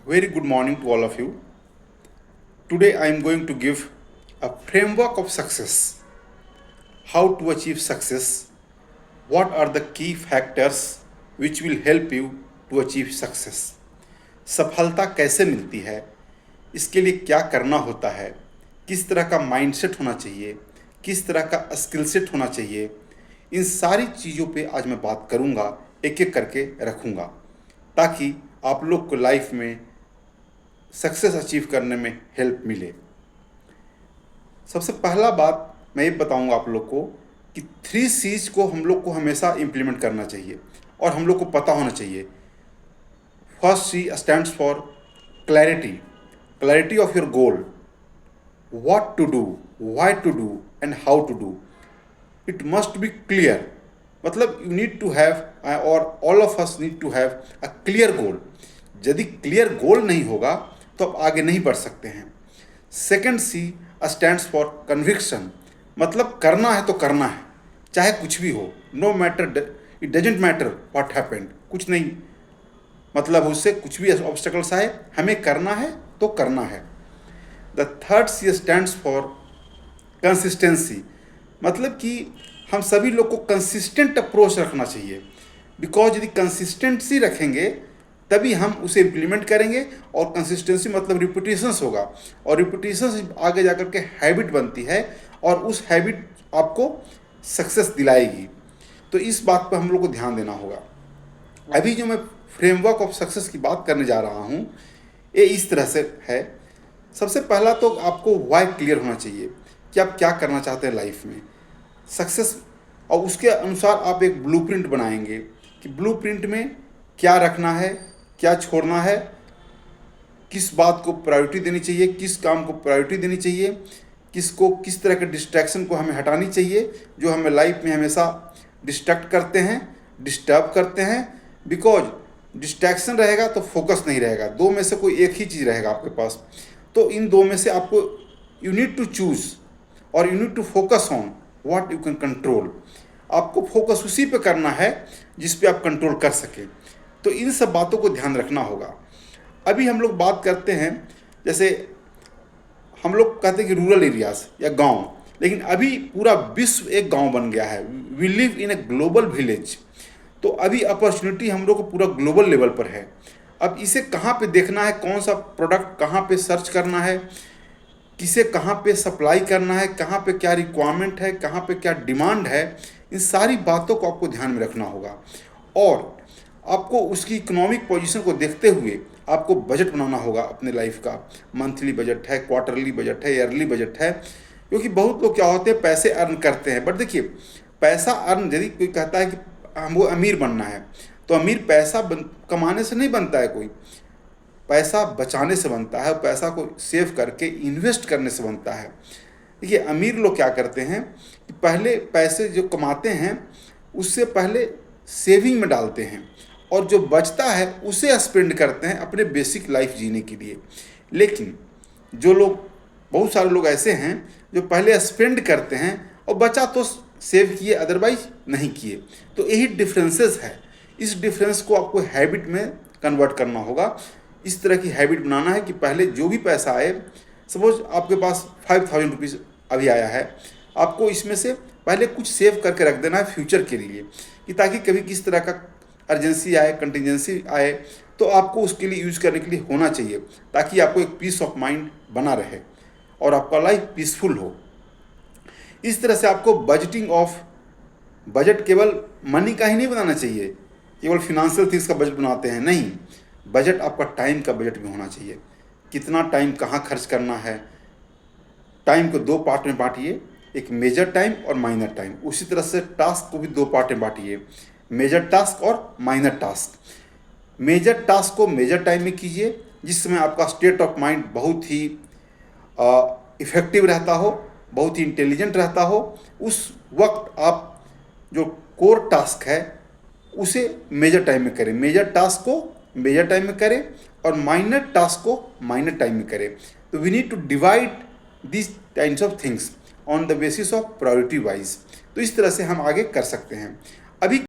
Very good morning to all of you. Today I am going to give a framework of success. How to achieve success? What are the key factors which will help you to achieve success? सफलता कैसे मिलती है? इसके लिए क्या करना होता है? किस तरह का माइंडसेट होना चाहिए? किस तरह का स्किल सेट होना चाहिए? इन सारी चीज़ों पे आज मैं बात करूँगा, एक एक करके रखूँगा, ताकि आप लोग को लाइफ में सक्सेस अचीव करने में हेल्प मिले। सबसे पहला बात मैं ये बताऊंगा आप लोग को कि 3 C's को हम लोग को हमेशा इम्प्लीमेंट करना चाहिए और हम लोग को पता होना चाहिए। First C stands for clarity, clarity of your goal, what to do, why to do and how to do. It must be clear, मतलब यू नीड टू हैव और all of us need to have a clear goal. यदि clear गोल नहीं होगा तो आप आगे नहीं बढ़ सकते हैं। Second C stands for conviction, मतलब करना है तो करना है, चाहे कुछ भी हो, no matter, it doesn't matter what happened, कुछ नहीं मतलब उससे कुछ भी ऑब्स्टेकल्स आए, हमें करना है तो करना है। The third C stands for consistency, मतलब कि हम सभी लोग को कंसिस्टेंट अप्रोच रखना चाहिए। बिकॉज यदि कंसिस्टेंसी रखेंगे तभी हम उसे इम्प्लीमेंट करेंगे, और कंसिस्टेंसी मतलब रिपीटेशंस होगा, और रिपीटेशंस आगे जाकर के हैबिट बनती है, और उस हैबिट आपको सक्सेस दिलाएगी। तो इस बात पर हम लोग को ध्यान देना होगा। अभी जो मैं फ्रेमवर्क ऑफ सक्सेस की बात करने जा रहा हूँ, ये इस तरह से है। सबसे पहला तो आपको वाई क्लियर होना चाहिए कि आप क्या करना चाहते हैं लाइफ में सक्सेस, और उसके अनुसार आप एक ब्लूप्रिंट बनाएंगे कि ब्लूप्रिंट में क्या रखना है, क्या छोड़ना है, किस बात को प्रायोरिटी देनी चाहिए, किस काम को प्रायोरिटी देनी चाहिए, किस तरह के डिस्ट्रैक्शन को हमें हटानी चाहिए जो हमें लाइफ में हमेशा डिस्ट्रैक्ट करते हैं, डिस्टर्ब करते हैं। बिकॉज डिस्ट्रैक्शन रहेगा तो फोकस नहीं रहेगा, दो में से कोई एक ही चीज़ रहेगा आपके पास। तो इन दो में से आपको यू नीड टू चूज़ और you need to focus on what you can control. आपको फोकस उसी पे करना है जिस पे आप कंट्रोल कर सकें। तो इन सब बातों को ध्यान रखना होगा। अभी हम लोग बात करते हैं, जैसे हम लोग कहते हैं कि रूरल एरियाज़ या गांव, लेकिन अभी पूरा विश्व एक गांव बन गया है। We live in a global village. तो अभी अपॉर्चुनिटी हम लोग को पूरा ग्लोबल लेवल पर है। अब इसे कहाँ पे देखना है, कौन सा प्रोडक्ट कहाँ पे सर्च करना है, किसे कहाँ पे सप्लाई करना है, कहाँ पे क्या रिक्वायरमेंट है, कहाँ पे क्या डिमांड है, इन सारी बातों को आपको ध्यान में रखना होगा। और आपको उसकी इकोनॉमिक पोजीशन को देखते हुए आपको बजट बनाना होगा अपने लाइफ का। मंथली बजट है, क्वार्टरली बजट है, ईयरली बजट है। क्योंकि बहुत लोग क्या होते हैं, पैसे अर्न करते हैं, बट देखिए पैसा अर्न, यदि कोई कहता है कि हमको अमीर बनना है, तो अमीर पैसा कमाने से नहीं बनता है, कोई पैसा बचाने से बनता है, पैसा को सेव करके इन्वेस्ट करने से बनता है। देखिए अमीर लोग क्या करते हैं कि पहले पैसे जो कमाते हैं उससे पहले सेविंग में डालते हैं, और जो बचता है उसे स्पेंड करते हैं अपने बेसिक लाइफ जीने के लिए। लेकिन जो लोग, बहुत सारे लोग ऐसे हैं जो पहले स्पेंड करते हैं और बचा तो सेव किए, अदरवाइज नहीं किए। तो यही डिफरेंसेस है। इस डिफरेंस को आपको हैबिट में कन्वर्ट करना होगा। इस तरह की हैबिट बनाना है कि पहले जो भी पैसा आए, सपोज आपके पास 5000 रुपीज़ अभी आया है, आपको इसमें से पहले कुछ सेव करके रख देना है फ्यूचर के लिए, कि ताकि कभी किस तरह का अर्जेंसी आए, कंटिजेंसी आए, तो आपको उसके लिए यूज़ करने के लिए होना चाहिए, ताकि आपको एक पीस ऑफ माइंड बना रहे और आपका लाइफ पीसफुल हो। इस तरह से आपको बजट केवल मनी का ही नहीं बनाना चाहिए, केवल फिनेंशियल थिंग्स का बजट बनाते हैं, नहीं। बजट आपका टाइम का बजट भी होना चाहिए। कितना टाइम कहाँ खर्च करना है। टाइम को 2 पार्ट में बांटिए, एक मेजर टाइम और माइनर टाइम। उसी तरह से टास्क को भी 2 पार्ट में बांटिए, मेजर टास्क और माइनर टास्क। मेजर टास्क को मेजर टाइम में कीजिए, जिस समय आपका स्टेट ऑफ माइंड बहुत ही इफ़ेक्टिव रहता हो, बहुत ही इंटेलिजेंट रहता हो। उस वक्त आप जो कोर टास्क है उसे मेजर टाइम में करें, मेजर टास्क को मेजर टाइम में करें, और माइनर टास्क को माइनर टाइम में करें। तो we need to divide this kinds of things on the basis of priority wise. तो इस तरह से हम आगे कर सकते हैं। अभी